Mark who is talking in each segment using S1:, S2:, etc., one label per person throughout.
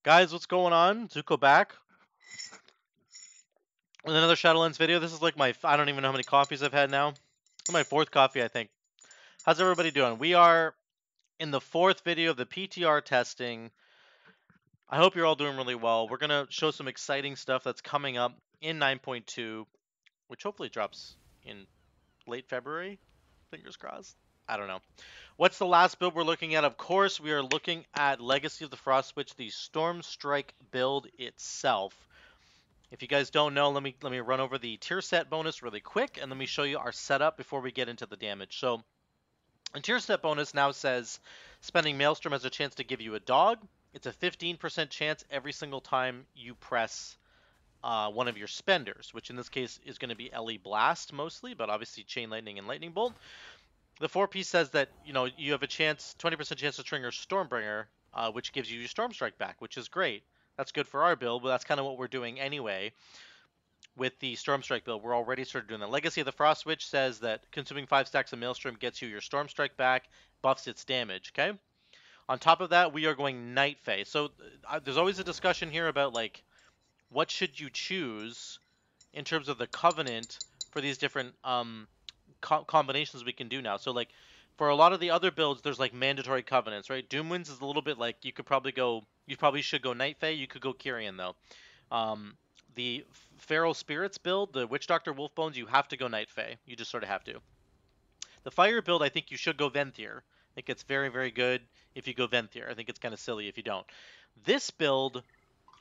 S1: Guys, what's going on? Zuko back with another Shadowlands video. This is like I don't even know how many coffees I've had now. This is my fourth coffee, I think. How's everybody doing? We are in the fourth video of the PTR testing. I hope you're all doing really well. We're going to show some exciting stuff that's coming up in 9.2, which hopefully drops in late February. Fingers crossed. I don't know. What's the last build we're looking at? Of course, we are looking at Legacy of the Frost Witch, the Stormstrike build itself. If you guys don't know, let me run over the tier set bonus really quick, and let me show you our setup before we get into the damage. So, a tier set bonus now says spending Maelstrom has a chance to give you a dog. It's a 15% chance every single time you press one of your spenders, which in this case is going to be LE Blast mostly, but obviously Chain Lightning and Lightning Bolt. The 4-piece says that you have a chance, 20% chance to trigger Stormbringer, which gives you your Stormstrike back, which is great. That's good for our build, but that's kind of what we're doing anyway. With the Stormstrike build, we're already started doing that. Legacy of the Frost Witch says that consuming 5 stacks of Maelstrom gets you your Stormstrike back, buffs its damage, okay? On top of that, we are going Night Fae. So there's always a discussion here about, like, what should you choose in terms of the Covenant for these different combinations we can do now. So, like, for a lot of the other builds, there's, like, mandatory Covenants, right? Doomwinds is a little bit like you probably should go Night Fae, you could go Kyrian, though. The Feral Spirits build, the Witch Doctor Wolfbones, you have to go Night Fae. You just sort of have to. The Fire build, I think you should go Venthyr. I think it's very, very good if you go Venthyr. I think it's kind of silly if you don't. This build,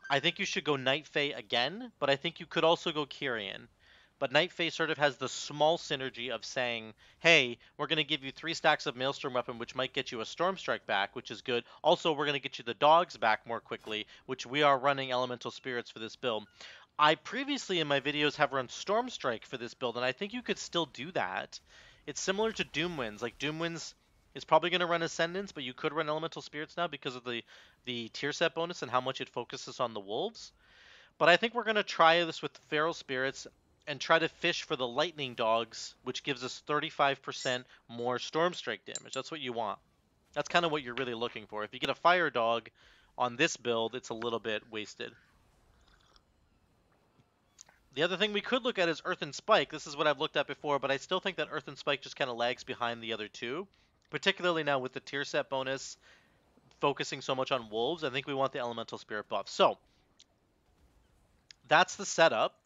S1: I think you should go Night Fae again, but I think you could also go Kyrian. But Night Fae sort of has the small synergy of saying, hey, we're going to give you 3 stacks of Maelstrom Weapon, which might get you a Stormstrike back, which is good. Also, we're going to get you the dogs back more quickly, which we are running Elemental Spirits for this build. I previously in my videos have run Stormstrike for this build, and I think you could still do that. It's similar to Doomwinds. Like, Doomwinds is probably going to run Ascendance, but you could run Elemental Spirits now because of the tier set bonus and how much it focuses on the wolves. But I think we're going to try this with Feral Spirits and try to fish for the Lightning Dogs, which gives us 35% more Stormstrike damage. That's what you want. That's kind of what you're really looking for. If you get a Fire Dog on this build, it's a little bit wasted. The other thing we could look at is Earthen Spike. This is what I've looked at before, but I still think that Earthen Spike just kind of lags behind the other two, particularly now with the tier set bonus focusing so much on wolves. I think we want the Elemental Spirit buff. So, that's the setup.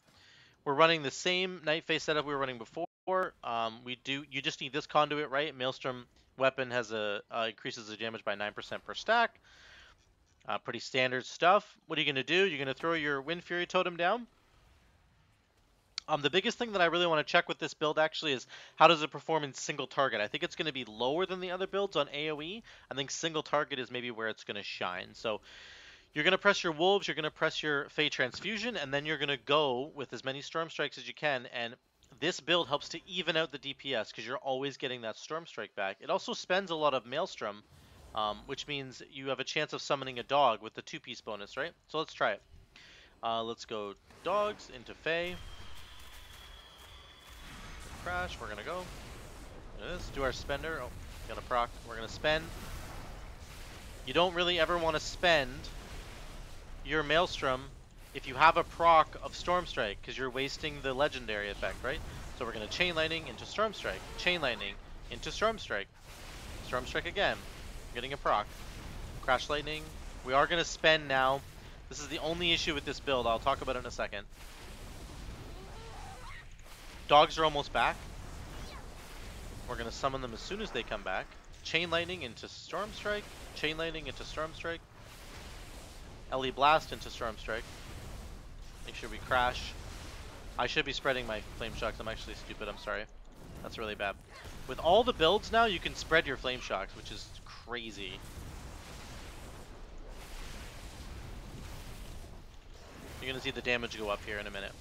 S1: We're running the same Night Fae setup we were running before. You just need this conduit, right? Maelstrom weapon has increases the damage by 9% per stack. Pretty standard stuff. What are you going to do? You're going to throw your Wind Fury Totem down. The biggest thing that I really want to check with this build actually is how does it perform in single target. I think it's going to be lower than the other builds on AoE. I think single target is maybe where it's going to shine. So you're going to press your Wolves, you're going to press your Fey Transfusion, and then you're going to go with as many Stormstrikes as you can. And this build helps to even out the DPS because you're always getting that Stormstrike back. It also spends a lot of Maelstrom, which means you have a chance of summoning a dog with the 2-piece bonus, right? So let's try it. Let's go Dogs into Fey. Crash, we're gonna go. Let's do our spender. Oh, got a proc. We're gonna spend. You don't really ever want to spend your Maelstrom if you have a proc of Stormstrike, because you're wasting the legendary effect, right? So we're gonna Chain Lightning into Stormstrike. Chain Lightning into Stormstrike. Stormstrike again. Getting a proc. Crash Lightning. We are gonna spend now. This is the only issue with this build. I'll talk about it in a second. Dogs are almost back. We're going to summon them as soon as they come back. Chain Lightning into Stormstrike. Chain Lightning into Stormstrike. LE Blast into Stormstrike. Make sure we crash. I should be spreading my Flame Shocks. I'm actually stupid. I'm sorry. That's really bad. With all the builds now, you can spread your Flame Shocks, which is crazy. You're going to see the damage go up here in a minute.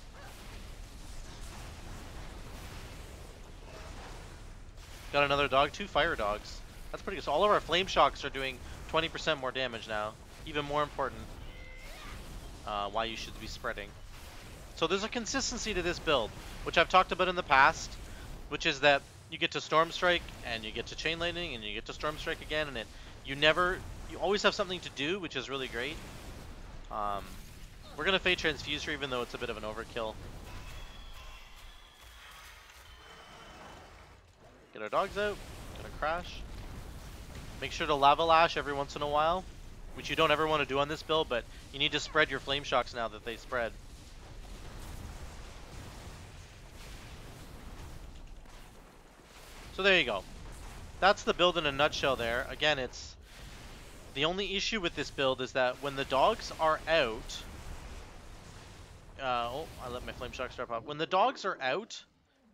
S1: Got another dog, 2 fire dogs. That's pretty good. So all of our flame shocks are doing 20% more damage now. Even more important, why you should be spreading. So there's a consistency to this build, which I've talked about in the past, which is that you get to Stormstrike, and you get to Chain Lightning, and you get to Stormstrike again, and you always have something to do, which is really great. We're gonna Fate Transfuse her, even though it's a bit of an overkill. Get our dogs out. Gonna crash. Make sure to Lava Lash every once in a while, which you don't ever want to do on this build, but you need to spread your Flame Shocks now that they spread. So there you go. That's the build in a nutshell there. Again, it's... The only issue with this build is that when the dogs are out... oh, I let my Flame Shock start pop. When the dogs are out,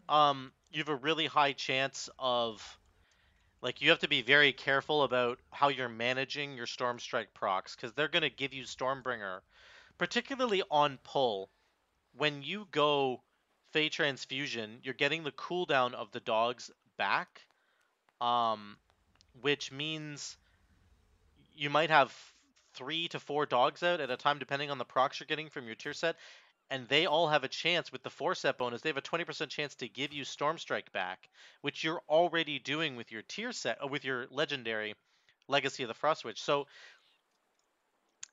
S1: you have a really high chance of... Like, you have to be very careful about how you're managing your Stormstrike procs, because they're going to give you Stormbringer, particularly on pull. When you go Fey Transfusion, you're getting the cooldown of the dogs back, which means you might have 3 to 4 dogs out at a time, depending on the procs you're getting from your tier set, and they all have a chance with the 4-set bonus. They have a 20% chance to give you Stormstrike back, which you're already doing with your tier set, with your legendary Legacy of the Frost Witch. So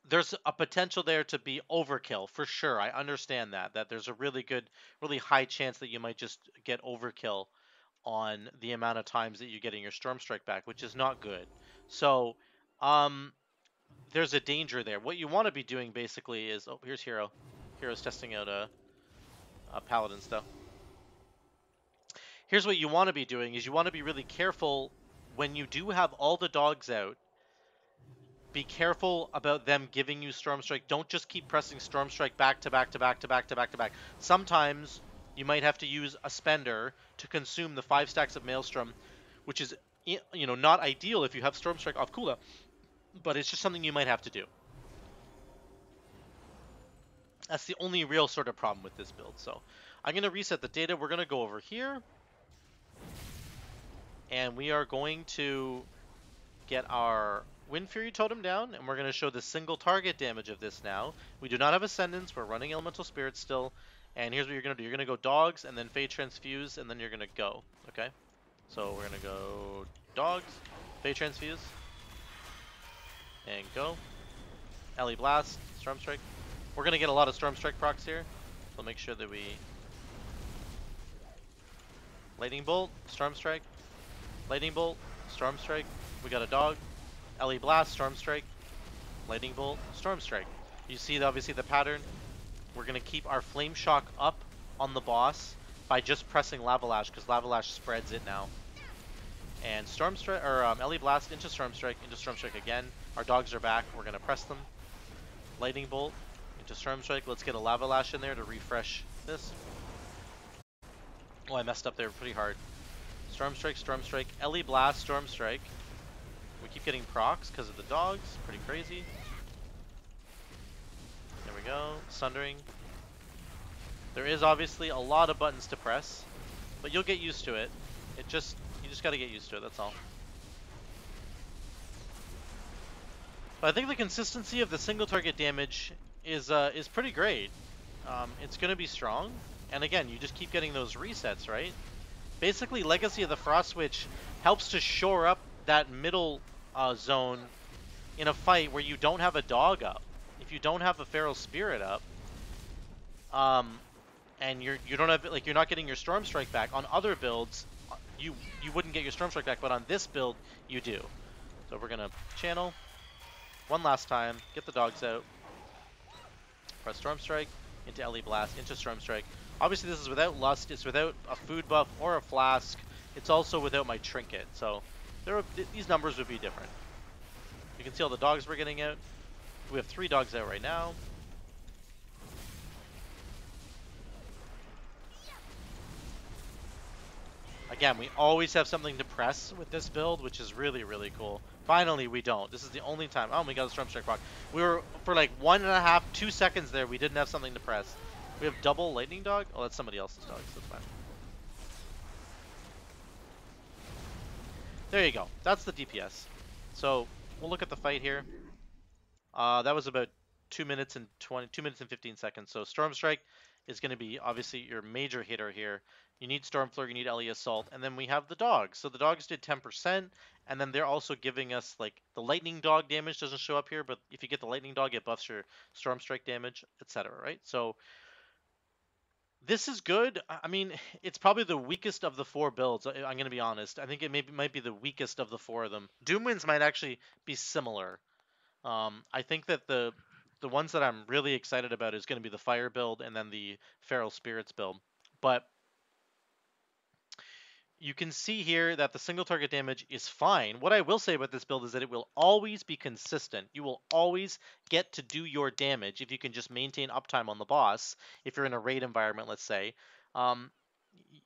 S1: there's a potential there to be overkill for sure. I understand that there's a really high chance that you might just get overkill on the amount of times that you're getting your Stormstrike back, which is not good. So there's a danger there. What you want to be doing basically is, oh, here's Hero. Hero's testing out a Paladin stuff. Here's what you want to be doing is you want to be really careful when you do have all the dogs out. Be careful about them giving you Stormstrike. Don't just keep pressing Stormstrike back to back to back to back to back to back. Sometimes you might have to use a spender to consume the 5 stacks of Maelstrom, which is, you know, not ideal if you have Stormstrike off cooldown, but it's just something you might have to do. That's the only real sort of problem with this build. So I'm going to reset the data. We're going to go over here. And we are going to get our Wind Fury Totem down. And we're going to show the single target damage of this now. We do not have Ascendance. We're running Elemental Spirit still. And here's what you're going to do. You're going to go Dogs and then Fey Transfuse. And then you're going to go. Okay? So we're going to go Dogs, Fey Transfuse. And go. LE Blast, Stormstrike. We're going to get a lot of Stormstrike procs here, so make sure that we... Lightning Bolt, Stormstrike, Lightning Bolt, Stormstrike, we got a dog, LE Blast, Stormstrike, Lightning Bolt, Stormstrike. You see obviously the pattern. We're going to keep our Flame Shock up on the boss by just pressing Lava Lash, because Lava Lash spreads it now. And Stormstrike, or LE Blast into Stormstrike again. Our dogs are back, we're going to press them. Lightning Bolt into Stormstrike. Let's get a Lava Lash in there to refresh this. Oh, I messed up there pretty hard. Stormstrike, Stormstrike, LE Blast, Stormstrike. We keep getting procs because of the dogs. Pretty crazy. There we go. Sundering. There is obviously a lot of buttons to press, but you'll get used to it. You just got to get used to it, that's all. But I think the consistency of the single target damage is pretty great. It's going to be strong, and again, you just keep getting those resets, right? Basically, Legacy of the Frost Witch helps to shore up that middle zone in a fight where you don't have a dog up. If you don't have a Feral Spirit up, and you don't have, like, you're not getting your Stormstrike back on other builds, you wouldn't get your Stormstrike back, but on this build you do. So we're gonna channel one last time, get the dogs out. Press Stormstrike, into LE Blast, into Stormstrike. Obviously this is without Lust, it's without a food buff or a flask. It's also without my trinket, so these numbers would be different. You can see all the dogs we're getting out. We have 3 dogs out right now. Again, we always have something to press with this build, which is really, really cool. Finally, we don't. This is the only time. Oh, we got a Stormstrike proc. We were, for like 1.5, 2 seconds there, we didn't have something to press. We have double Lightning Dog? Oh, that's somebody else's dog, so that's fine. There you go. That's the DPS. So, we'll look at the fight here. That was about 2 minutes and 15 seconds. So, Stormstrike is going to be obviously your major hitter here. You need Stormflare, you need LE Assault, and then we have the dogs. So the dogs did 10%, and then they're also giving us, like, the lightning dog damage doesn't show up here, but if you get the lightning dog, it buffs your Stormstrike damage, etc., right? So this is good. I mean, it's probably the weakest of the 4 builds. I'm going to be honest. I think it might be the weakest of the 4 of them. Doomwinds might actually be similar. I think that the ones that I'm really excited about is going to be the Fire build and then the Feral Spirits build. But you can see here that the single target damage is fine. What I will say about this build is that it will always be consistent. You will always get to do your damage if you can just maintain uptime on the boss. If you're in a raid environment, let's say, um,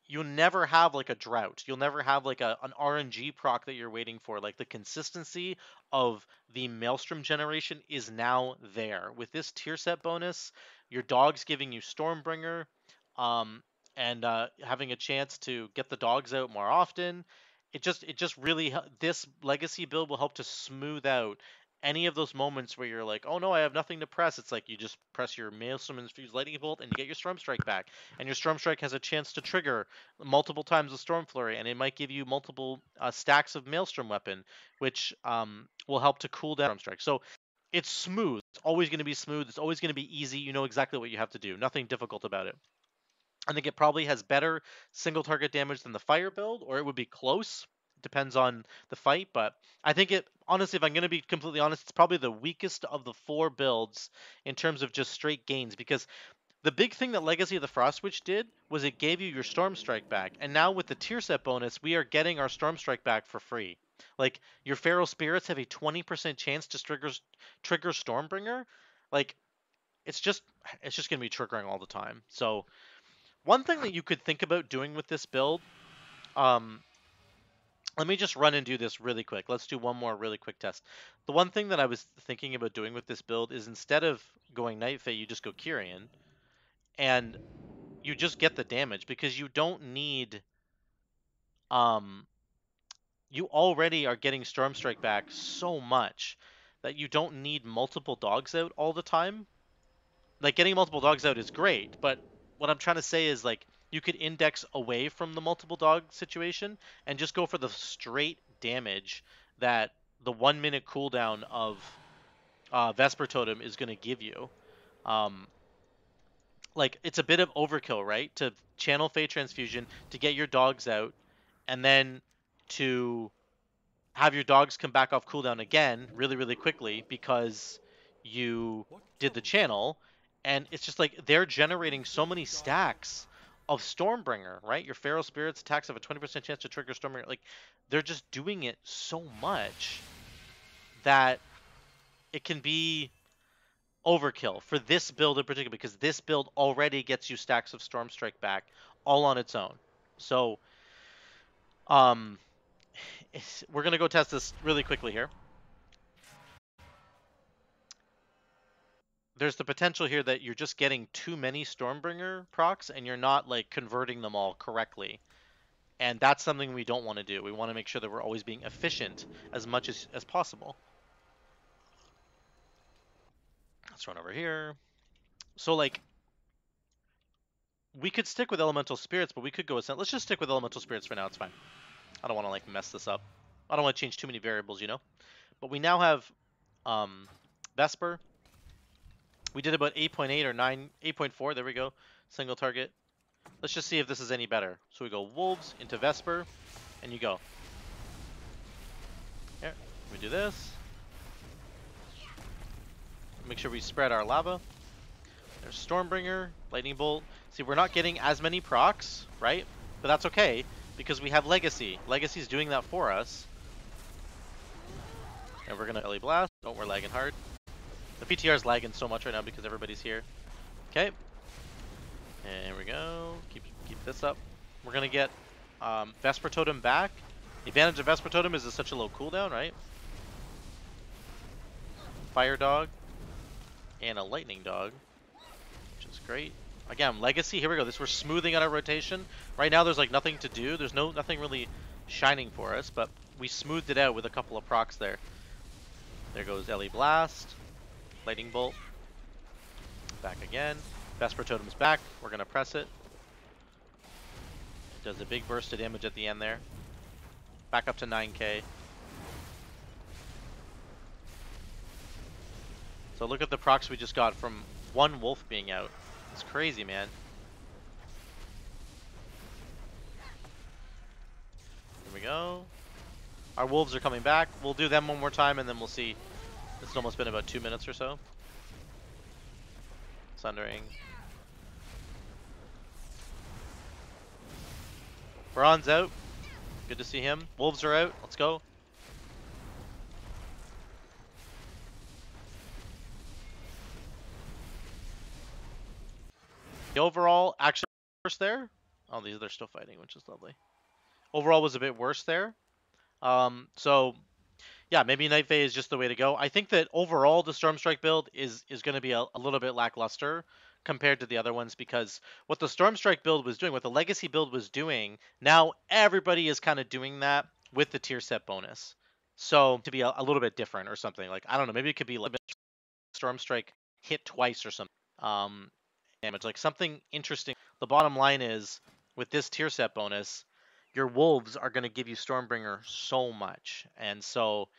S1: you'll never have like a drought. You'll never have like an RNG proc that you're waiting for. Like the consistency of the Maelstrom generation is now there. With this tier set bonus, your dog's giving you Stormbringer. And having a chance to get the dogs out more often, it just really this legacy build will help to smooth out any of those moments where you're like, oh no, I have nothing to press. It's like you just press your Maelstrom Infused Lightning Bolt and you get your Stormstrike back, and your Stormstrike has a chance to trigger multiple times with Storm Flurry, and it might give you multiple stacks of Maelstrom Weapon, which will help to cool down Stormstrike. So it's smooth. It's always going to be smooth. It's always going to be easy. You know exactly what you have to do. Nothing difficult about it. I think it probably has better single target damage than the fire build, or it would be close. Depends on the fight, but I think it, honestly, if I'm going to be completely honest, it's probably the weakest of the 4 builds in terms of just straight gains, because the big thing that Legacy of the Frostwitch did was it gave you your Stormstrike back, and now with the tier set bonus, we are getting our Stormstrike back for free. Like, your Feral Spirits have a 20% chance to trigger Stormbringer. Like, it's just going to be triggering all the time. So one thing that you could think about doing with this build, let me just run and do this really quick. Let's do one more really quick test. The one thing that I was thinking about doing with this build is instead of going Night Fae, you just go Kyrian, and you just get the damage, because you don't need, you already are getting Stormstrike back so much that you don't need multiple dogs out all the time. Like, getting multiple dogs out is great, but what I'm trying to say is, like, you could index away from the multiple dog situation and just go for the straight damage that the 1 minute cooldown of Vesper Totem is going to give you. Like, it's a bit of overkill, right? To channel Fey Transfusion, to get your dogs out, and then to have your dogs come back off cooldown again really, really quickly because you did the channel. And it's just like they're generating so many stacks of Stormbringer, right? Your Feral Spirits attacks have a 20% chance to trigger Stormbringer. Like, they're just doing it so much that it can be overkill for this build in particular, because this build already gets you stacks of Stormstrike back all on its own. So, we're going to go test this really quickly here. There's the potential here that you're just getting too many Stormbringer procs and you're not, like, converting them all correctly. And that's something we don't want to do. We want to make sure that we're always being efficient as much as possible. Let's run over here. So, like, we could stick with Elemental Spirits, but we could go with... Let's just stick with Elemental Spirits for now. It's fine. I don't want to, like, mess this up. I don't want to change too many variables, you know? But we now have Vesper. We did about 8.8 or 8.4. There we go. Single target. Let's just see if this is any better. So we go Wolves into Vesper, and you go. Here, we do this. Make sure we spread our lava. There's Stormbringer, Lightning Bolt. See, we're not getting as many procs, right? But that's okay, because we have Legacy. Legacy's doing that for us. And we're going to LE Blast. Oh, we're lagging hard. The PTR is lagging so much right now because everybody's here. Okay. And here we go. Keep this up. We're going to get Vesper Totem back. The advantage of Vesper Totem is it's such a low cooldown, right? Fire Dog. And a Lightning Dog. Which is great. Again, Legacy. Here we go. We're smoothing out our rotation. Right now there's like nothing to do. There's nothing really shining for us. But we smoothed it out with a couple of procs there. There goes LE Blast. Lightning Bolt. Back again. Vesper Totem's back. We're going to press it. It does a big burst of damage at the end there. Back up to 9k. So look at the procs we just got from one wolf being out. It's crazy, man. Here we go. Our wolves are coming back. We'll do them one more time and then we'll see. It's almost been about 2 minutes or so. Sundering. Baron's out. Good to see him. Wolves are out. Let's go. The overall actually worse there. Oh, they're still fighting, which is lovely. Overall was a bit worse there. So yeah, maybe Night Fae is just the way to go. I think that overall the Stormstrike build is going to be a little bit lackluster compared to the other ones, because what the Stormstrike build was doing, what the Legacy build was doing, now everybody is kind of doing that with the tier set bonus. So to be a little bit different or something, like, I don't know, maybe it could be like Stormstrike hit twice or something. Damage, like something interesting. The bottom line is, with this tier set bonus, your wolves are going to give you Stormbringer so much, and so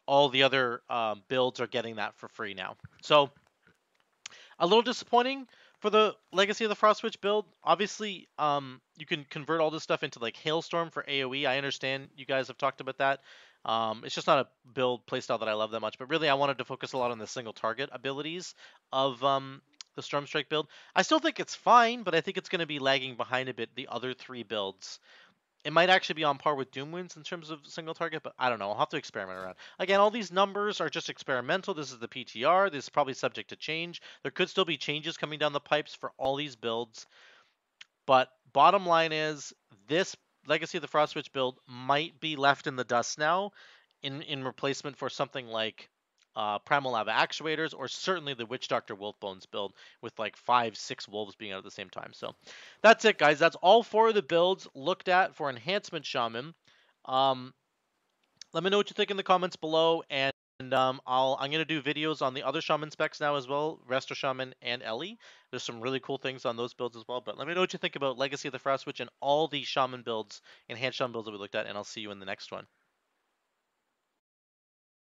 S1: all the other builds are getting that for free now. So a little disappointing for the Legacy of the Frostwitch build. Obviously, you can convert all this stuff into like Hailstorm for AoE. I understand you guys have talked about that. It's just not a build playstyle that I love that much. But really, I wanted to focus a lot on the single target abilities of the Stormstrike build. I still think it's fine, but I think it's going to be lagging behind a bit the other three builds. It might actually be on par with Doomwinds in terms of single target, but I don't know. I'll have to experiment around. Again, all these numbers are just experimental. This is the PTR. This is probably subject to change. There could still be changes coming down the pipes for all these builds. But bottom line is, this Legacy of the Frostwitch build might be left in the dust now in replacement for something like Primal Lava Actuators, or certainly the Witch Doctor Wolfbones build with like 5-6 wolves being out at the same time. So that's it, guys. That's all 4 of the builds looked at for Enhancement Shaman. Let me know what you think in the comments below, and I'm gonna do videos on the other Shaman specs now as well, Resto Shaman and Ellie. There's some really cool things on those builds as well. But let me know what you think about Legacy of the Frostwitch and all the Shaman builds, Enhanced Shaman builds that we looked at, and I'll see you in the next one.